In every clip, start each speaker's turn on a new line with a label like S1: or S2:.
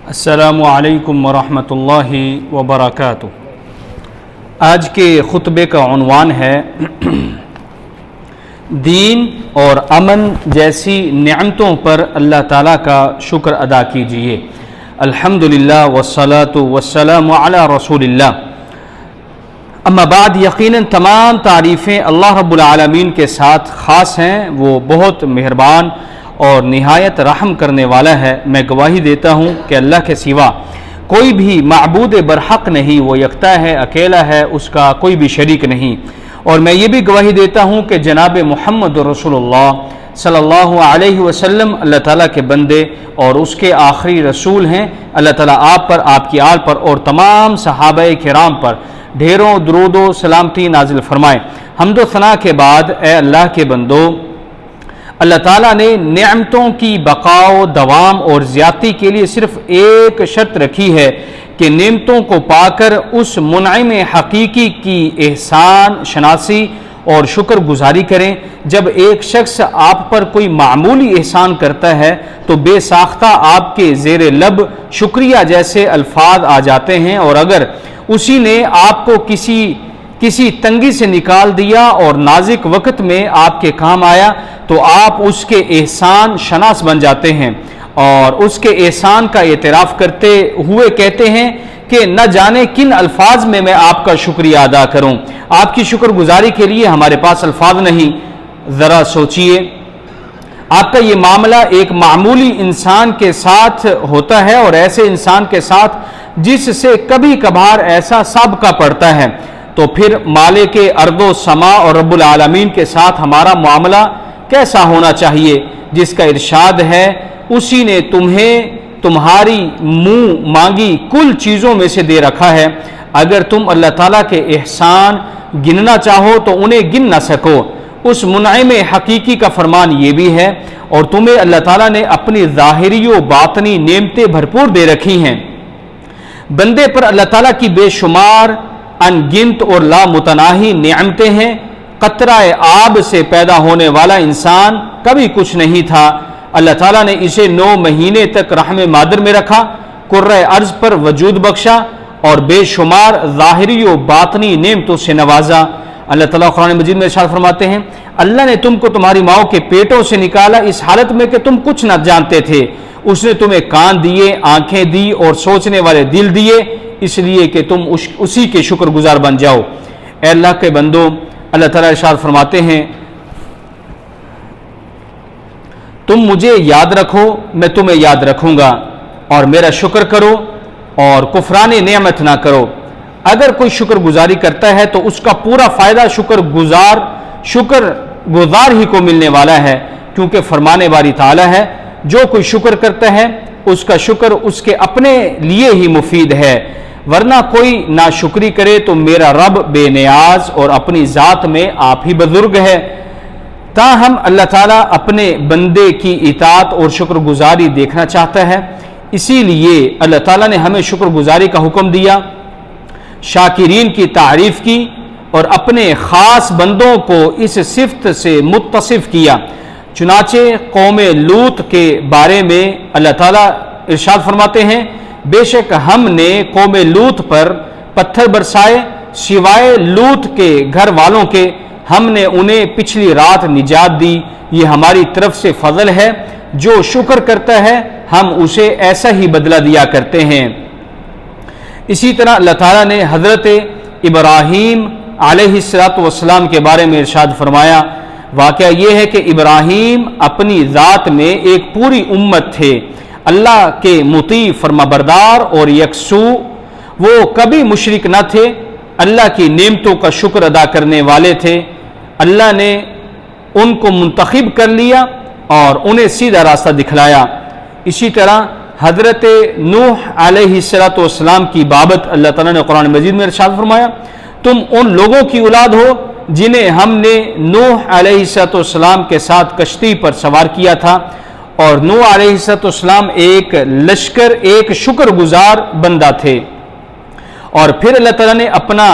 S1: السلام علیکم ورحمۃ اللہ وبرکاتہ۔ آج کے خطبے کا عنوان ہے دین اور امن جیسی نعمتوں پر اللہ تعالیٰ کا شکر ادا کیجیے۔ الحمدللہ والصلاۃ والسلام علی رسول اللہ۔ اما بعد، یقیناً تمام تعریفیں اللہ رب العالمین کے ساتھ خاص ہیں۔ وہ بہت مہربان اور نہایت رحم کرنے والا ہے۔ میں گواہی دیتا ہوں کہ اللہ کے سوا کوئی بھی معبود برحق نہیں، وہ یکتا ہے، اکیلا ہے، اس کا کوئی بھی شریک نہیں۔ اور میں یہ بھی گواہی دیتا ہوں کہ جناب محمد رسول اللہ صلی اللہ علیہ وسلم اللہ تعالیٰ کے بندے اور اس کے آخری رسول ہیں۔ اللہ تعالیٰ آپ پر، آپ کی آل پر اور تمام صحابہ کرام پر ڈھیروں درود و سلامتی نازل فرمائے۔ حمد و ثنا کے بعد، اے اللہ کے بندو، اللہ تعالیٰ نے نعمتوں کی بقا و دوام اور زیادتی کے لیے صرف ایک شرط رکھی ہے کہ نعمتوں کو پا کر اس منعم حقیقی کی احسان شناسی اور شکر گزاری کریں۔ جب ایک شخص آپ پر کوئی معمولی احسان کرتا ہے تو بے ساختہ آپ کے زیر لب شکریہ جیسے الفاظ آ جاتے ہیں، اور اگر اسی نے آپ کو کسی تنگی سے نکال دیا اور نازک وقت میں آپ کے کام آیا تو آپ اس کے احسان شناس بن جاتے ہیں اور اس کے احسان کا اعتراف کرتے ہوئے کہتے ہیں کہ نہ جانے کن الفاظ میں آپ کا شکریہ ادا کروں۔ آپ کی شکر گزاری کے لیے ہمارے پاس الفاظ نہیں۔ ذرا سوچئے، آپ کا یہ معاملہ ایک معمولی انسان کے ساتھ ہوتا ہے، اور ایسے انسان کے ساتھ جس سے کبھی کبھار ایسا سابقہ پڑتا ہے، تو پھر مالک ارض و سما اور رب العالمین کے ساتھ ہمارا معاملہ کیسا ہونا چاہیے، جس کا ارشاد ہے اسی نے تمہیں تمہاری منہ مانگی کل چیزوں میں سے دے رکھا ہے۔ اگر تم اللہ تعالیٰ کے احسان گننا چاہو تو انہیں گن نہ سکو۔ اس منعم حقیقی کا فرمان یہ بھی ہے، اور تمہیں اللہ تعالیٰ نے اپنی ظاہری و باطنی نعمتیں بھرپور دے رکھی ہیں۔ بندے پر اللہ تعالیٰ کی بے شمار انگنت اور لامتناہی نعمتیں ہیں۔ قطرہ آب سے پیدا ہونے والا انسان کبھی کچھ نہیں تھا، اللہ تعالیٰ نے اسے 9 مہینے تک رحم مادر میں رکھا، کرۂ ارض پر وجود بخشا اور بے شمار ظاہری و باطنی نعمتوں سے نوازا۔ اللہ تعالیٰ قرآن مجید میں ارشاد فرماتے ہیں، اللہ نے تم کو تمہاری ماؤں کے پیٹوں سے نکالا اس حالت میں کہ تم کچھ نہ جانتے تھے۔ اس نے تمہیں کان دیے، آنکھیں دی اور سوچنے والے دل دیے، اس لیے کہ تم اسی کے شکر گزار بن جاؤ۔ اے اللہ کے بندو، اللہ تعالیٰ ارشاد فرماتے ہیں، تم مجھے یاد رکھو، میں تمہیں یاد رکھوں گا، اور میرا شکر کرو اور کفران نعمت نہ کرو۔ اگر کوئی شکر گزاری کرتا ہے تو اس کا پورا فائدہ شکر گزار ہی کو ملنے والا ہے، کیونکہ فرمانے والی تعالیٰ ہے، جو کوئی شکر کرتا ہے اس کا شکر اس کے اپنے لیے ہی مفید ہے، ورنہ کوئی ناشکری کرے تو میرا رب بے نیاز اور اپنی ذات میں آپ ہی بزرگ ہے۔ تاہم اللہ تعالیٰ اپنے بندے کی اطاعت اور شکر گزاری دیکھنا چاہتا ہے، اسی لیے اللہ تعالیٰ نے ہمیں شکر گزاری کا حکم دیا، شاکرین کی تعریف کی اور اپنے خاص بندوں کو اس صفت سے متصف کیا۔ چنانچہ قوم لوط کے بارے میں اللہ تعالیٰ ارشاد فرماتے ہیں، بے شک ہم نے قوم لوط پر پتھر برسائے، سوائے لوط کے گھر والوں کے ہم نے انہیں پچھلی رات نجات دی، یہ ہماری طرف سے فضل ہے، جو شکر کرتا ہے ہم اسے ایسا ہی بدلہ دیا کرتے ہیں۔ اسی طرح اللہ تعالیٰ نے حضرت ابراہیم علیہ السلام کے بارے میں ارشاد فرمایا، واقعہ یہ ہے کہ ابراہیم اپنی ذات میں ایک پوری امت تھے، اللہ کے مطیع فرمانبردار اور یکسو، وہ کبھی مشرک نہ تھے، اللہ کی نعمتوں کا شکر ادا کرنے والے تھے۔ اللہ نے ان کو منتخب کر لیا اور انہیں سیدھا راستہ دکھلایا۔ اسی طرح حضرت نوح علیہ السلام کی بابت اللہ تعالیٰ نے قرآن مجید میں ارشاد فرمایا، تم ان لوگوں کی اولاد ہو جنہیں ہم نے نوح علیہ السلام کے ساتھ کشتی پر سوار کیا تھا، اور نوح علیہ السلام ایک لشکر، ایک شکر گزار بندہ تھے۔ اور پھر اللہ تعالیٰ نے اپنا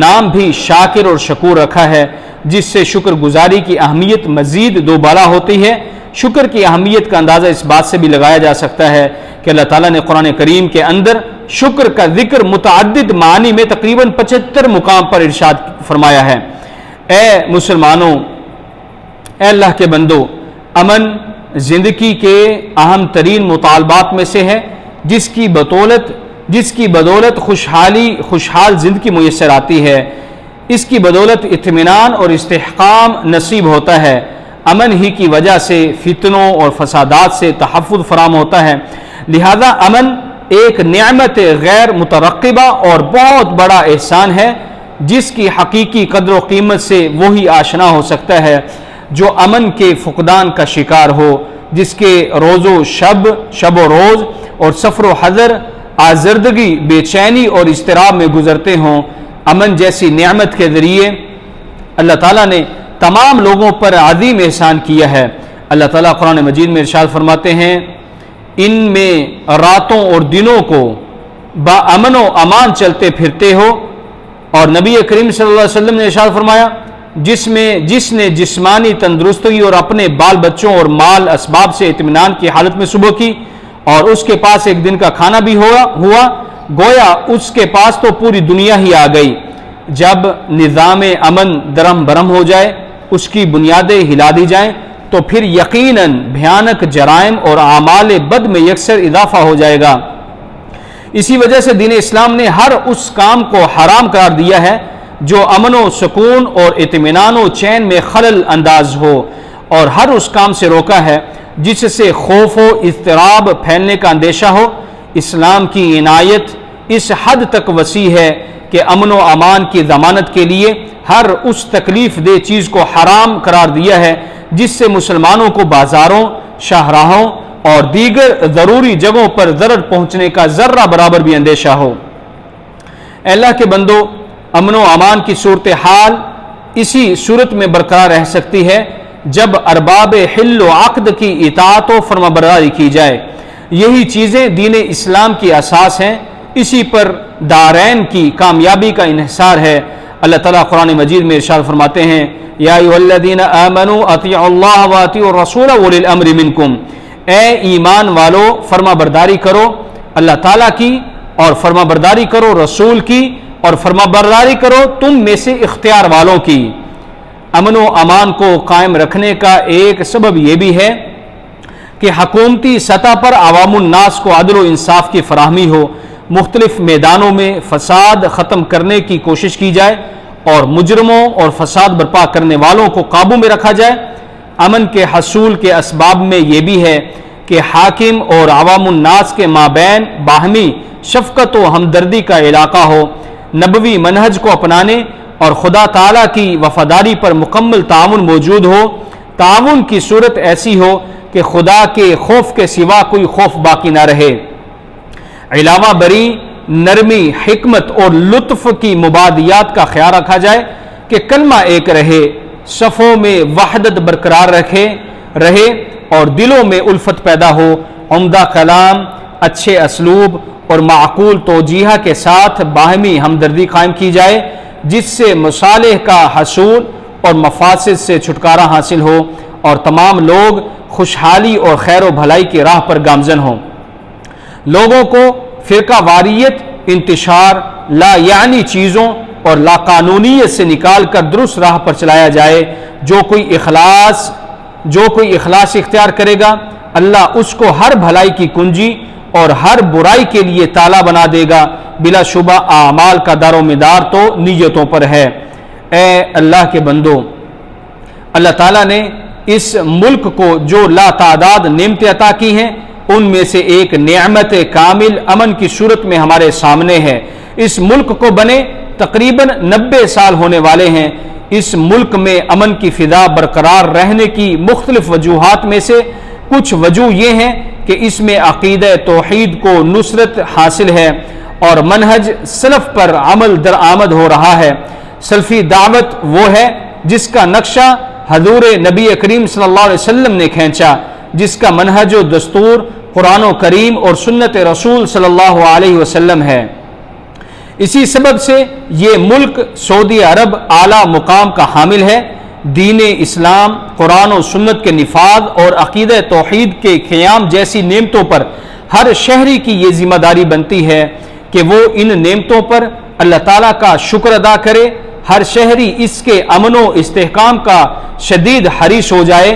S1: نام بھی شاکر اور شکور رکھا ہے۔ جس سے شکر گزاری کی اہمیت مزید دوبالا ہوتی ہے۔ شکر کی اہمیت کا اندازہ اس بات سے بھی لگایا جا سکتا ہے کہ اللہ تعالیٰ نے قرآن کریم کے اندر شکر کا ذکر متعدد معانی میں تقریباً 75 مقام پر ارشاد فرمایا ہے۔ اے مسلمانوں، اے اللہ کے بندو، امن زندگی کے اہم ترین مطالبات میں سے ہے، جس کی بدولت خوشحال زندگی میسر آتی ہے۔ اس کی بدولت اطمینان اور استحکام نصیب ہوتا ہے۔ امن ہی کی وجہ سے فتنوں اور فسادات سے تحفظ فراہم ہوتا ہے۔ لہذا امن ایک نعمت غیر مترقبہ اور بہت بڑا احسان ہے، جس کی حقیقی قدر و قیمت سے وہی آشنا ہو سکتا ہے جو امن کے فقدان کا شکار ہو، جس کے شب و روز اور سفر و حضر آزردگی، بے چینی اور اضطراب میں گزرتے ہوں۔ امن جیسی نعمت کے ذریعے اللہ تعالیٰ نے تمام لوگوں پر عظیم احسان کیا ہے۔ اللہ تعالیٰ قرآن مجید میں ارشاد فرماتے ہیں، ان میں راتوں اور دنوں کو با امن و امان چلتے پھرتے ہو، اور نبی کریم صلی اللہ علیہ وسلم نے ارشاد فرمایا، جس نے جسمانی تندرستی اور اپنے بال بچوں اور مال اسباب سے اطمینان کی حالت میں صبح کی، اور اس کے پاس ایک دن کا کھانا بھی ہوا، گویا اس کے پاس تو پوری دنیا ہی آ گئی۔ جب نظام امن درہم برہم ہو جائے، اس کی بنیادیں ہلا دی جائیں، تو پھر یقیناً بھیانک جرائم اور اعمال بد میں یکسر اضافہ ہو جائے گا۔ اسی وجہ سے دین اسلام نے ہر اس کام کو حرام قرار دیا ہے جو امن و سکون اور اطمینان و چین میں خلل انداز ہو، اور ہر اس کام سے روکا ہے جس سے خوف و اضطراب پھیلنے کا اندیشہ ہو۔ اسلام کی عنایت اس حد تک وسیع ہے کہ امن و امان کی ضمانت کے لیے ہر اس تکلیف دہ چیز کو حرام قرار دیا ہے جس سے مسلمانوں کو بازاروں، شاہراہوں اور دیگر ضروری جگہوں پر ضرر پہنچنے کا ذرہ برابر بھی اندیشہ ہو۔ اے اللہ کے بندو، امن و امان کی صورتحال اسی صورت میں برقرار رہ سکتی ہے جب ارباب حل و عقد کی اطاعت و فرمانبرداری کی جائے۔ یہی چیزیں دین اسلام کی اساس ہیں، اسی پر دارین کی کامیابی کا انحصار ہے۔ اللہ تعالیٰ قرآن مجید میں ارشاد فرماتے ہیں، یا ایھا الذین آمنوا اطیعوا اللہ واطیعوا الرسول واولی الامر منکم، اے ایمان والو، فرما برداری کرو اللہ تعالیٰ کی، اور فرما برداری کرو رسول کی، اور فرما برداری کرو تم میں سے اختیار والوں کی۔ امن و امان کو قائم رکھنے کا ایک سبب یہ بھی ہے کہ حکومتی سطح پر عوام الناس کو عدل و انصاف کی فراہمی ہو، مختلف میدانوں میں فساد ختم کرنے کی کوشش کی جائے، اور مجرموں اور فساد برپا کرنے والوں کو قابو میں رکھا جائے۔ امن کے حصول کے اسباب میں یہ بھی ہے کہ حاکم اور عوام الناس کے مابین باہمی شفقت و ہمدردی کا علاقہ ہو، نبوی منہج کو اپنانے اور خدا تعالیٰ کی وفاداری پر مکمل تعاون موجود ہو۔ تعاون کی صورت ایسی ہو کہ خدا کے خوف کے سوا کوئی خوف باقی نہ رہے۔ علاوہ بری نرمی، حکمت اور لطف کی مبادیات کا خیال رکھا جائے کہ کلمہ ایک رہے، صفوں میں وحدت برقرار رہے اور دلوں میں الفت پیدا ہو۔ عمدہ کلام، اچھے اسلوب اور معقول توجیہ کے ساتھ باہمی ہمدردی قائم کی جائے، جس سے مصالح کا حصول اور مفاسد سے چھٹکارا حاصل ہو، اور تمام لوگ خوشحالی اور خیر و بھلائی کی راہ پر گامزن ہوں۔ لوگوں کو فرقہ واریت، انتشار، لا یعنی چیزوں اور لا قانونیت سے نکال کر درست راہ پر چلایا جائے۔ جو کوئی اخلاص اختیار کرے گا، اللہ اس کو ہر بھلائی کی کنجی اور ہر برائی کے لیے تالا بنا دے گا۔ بلا شبہ اعمال کا دار و مدار تو نیتوں پر ہے۔ اے اللہ کے بندو، اللہ تعالیٰ نے اس ملک کو جو لا تعداد نعمتیں عطا کی ہیں، ان میں سے ایک نعمت کامل امن کی صورت میں ہمارے سامنے ہے۔ اس ملک کو بنے تقریباً 90 سال ہونے والے ہیں۔ اس ملک میں امن کی فضا برقرار رہنے کی مختلف وجوہات میں سے کچھ وجوہ یہ ہیں کہ اس میں عقیدہ توحید کو نصرت حاصل ہے اور منہج سلف پر عمل درآمد ہو رہا ہے۔ سلفی دعوت وہ ہے جس کا نقشہ حضور نبی کریم صلی اللہ علیہ وسلم نے کھینچا، جس کا منہج و دستور قرآن و کریم اور سنت رسول صلی اللہ علیہ وسلم ہے۔ اسی سبب سے یہ ملک سعودی عرب اعلیٰ مقام کا حامل ہے۔ دین اسلام، قرآن و سنت کے نفاذ اور عقیدہ توحید کے قیام جیسی نعمتوں پر ہر شہری کی یہ ذمہ داری بنتی ہے کہ وہ ان نعمتوں پر اللہ تعالیٰ کا شکر ادا کرے۔ ہر شہری اس کے امن و استحکام کا شدید حریص ہو جائے،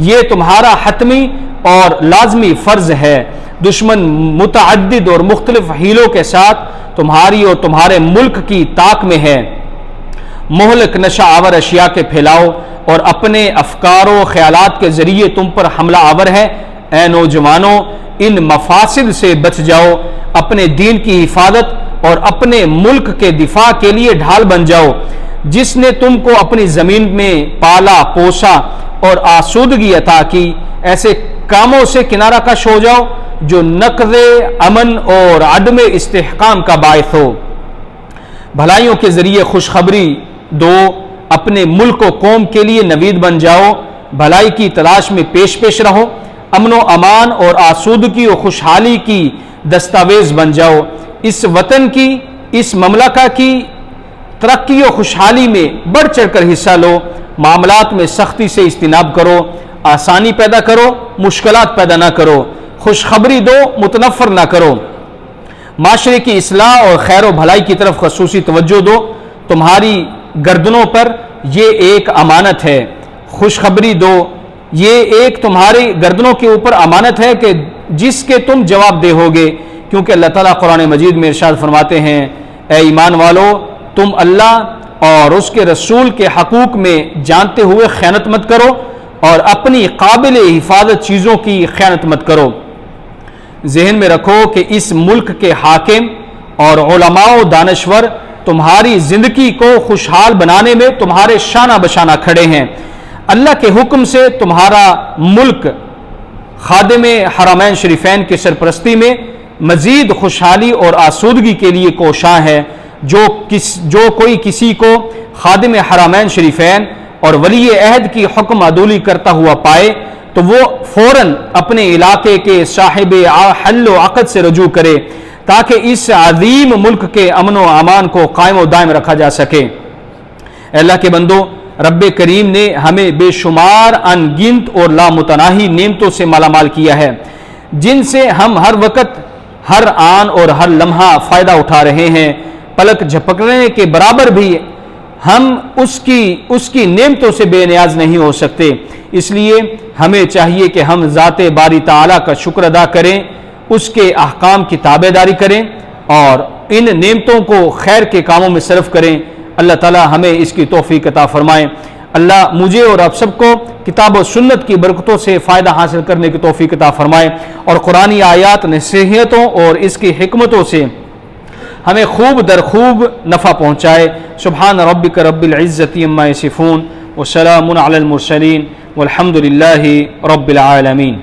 S1: یہ تمہارا حتمی اور لازمی فرض ہے۔ دشمن متعدد اور مختلف حیلوں کے ساتھ تمہاری اور تمہارے ملک کی طاق میں ہے۔ مہلک نشہ آور اشیاء کے پھیلاؤ اور اپنے افکار و خیالات کے ذریعے تم پر حملہ آور ہے۔ اے نوجوانوں، ان مفاسد سے بچ جاؤ، اپنے دین کی حفاظت اور اپنے ملک کے دفاع کے لیے ڈھال بن جاؤ۔ جس نے تم کو اپنی زمین میں پالا پوسا اور آسودگی عطا کی، ایسے کاموں سے کنارہ کش ہو جاؤ جو نقض امن اور عدم استحکام کا باعث ہو۔ بھلائیوں کے ذریعے خوشخبری دو، اپنے ملک و قوم کے لیے نوید بن جاؤ، بھلائی کی تلاش میں پیش رہو، امن و امان اور آسودگی و خوشحالی کی دستاویز بن جاؤ۔ اس وطن کی، اس مملکہ کی ترقی و خوشحالی میں بڑھ چڑھ کر حصہ لو، معاملات میں سختی سے اجتناب کرو، آسانی پیدا کرو، مشکلات پیدا نہ کرو، خوشخبری دو، متنفر نہ کرو، معاشرے کی اصلاح اور خیر و بھلائی کی طرف خصوصی توجہ دو۔ تمہاری گردنوں پر یہ ایک امانت ہے، خوشخبری دو، یہ ایک تمہاری گردنوں کے اوپر امانت ہے کہ جس کے تم جواب دہ ہوگے، کیونکہ اللہ تعالیٰ قرآن مجید میں ارشاد فرماتے ہیں، اے ایمان والو، تم اللہ اور اس کے رسول کے حقوق میں جانتے ہوئے خیانت مت کرو اور اپنی قابل حفاظت چیزوں کی خیانت مت کرو۔ ذہن میں رکھو کہ اس ملک کے حاکم اور علماء و دانشور تمہاری زندگی کو خوشحال بنانے میں تمہارے شانہ بشانہ کھڑے ہیں۔ اللہ کے حکم سے تمہارا ملک خادم حرمین شریفین کی سرپرستی میں مزید خوشحالی اور آسودگی کے لیے کوشاں ہے۔ جو کوئی کسی کو خادم حرمین شریفین اور ولی عہد کی حکم عدولی کرتا ہوا پائے تو وہ فوراً اپنے علاقے کے صاحب حل و عقد سے رجوع کرے تاکہ اس عظیم ملک کے امن و امان کو قائم و دائم رکھا جا سکے۔ اے اللہ کے بندو، رب کریم نے ہمیں بے شمار ان گنت اور لامتناہی نعمتوں سے مالا مال کیا ہے، جن سے ہم ہر وقت، ہر آن اور ہر لمحہ فائدہ اٹھا رہے ہیں۔ پلک جھپکنے کے برابر بھی ہم اس کی نعمتوں سے بے نیاز نہیں ہو سکتے۔ اس لیے ہمیں چاہیے کہ ہم ذات باری تعالیٰ کا شکر ادا کریں، اس کے احکام کی تابع داری کریں اور ان نعمتوں کو خیر کے کاموں میں صرف کریں۔ اللہ تعالیٰ ہمیں اس کی توفیق عطا فرمائے۔ اللہ مجھے اور آپ سب کو کتاب و سنت کی برکتوں سے فائدہ حاصل کرنے کی توفیق عطا فرمائے اور قرآنی آیات نصیحتوں اور اس کی حکمتوں سے ہمیں خوب در خوب نفع پہنچائے۔ سبحان ربک رب العزت عما یصفون وسلام علی المرسلین والحمد للہ رب العالمین۔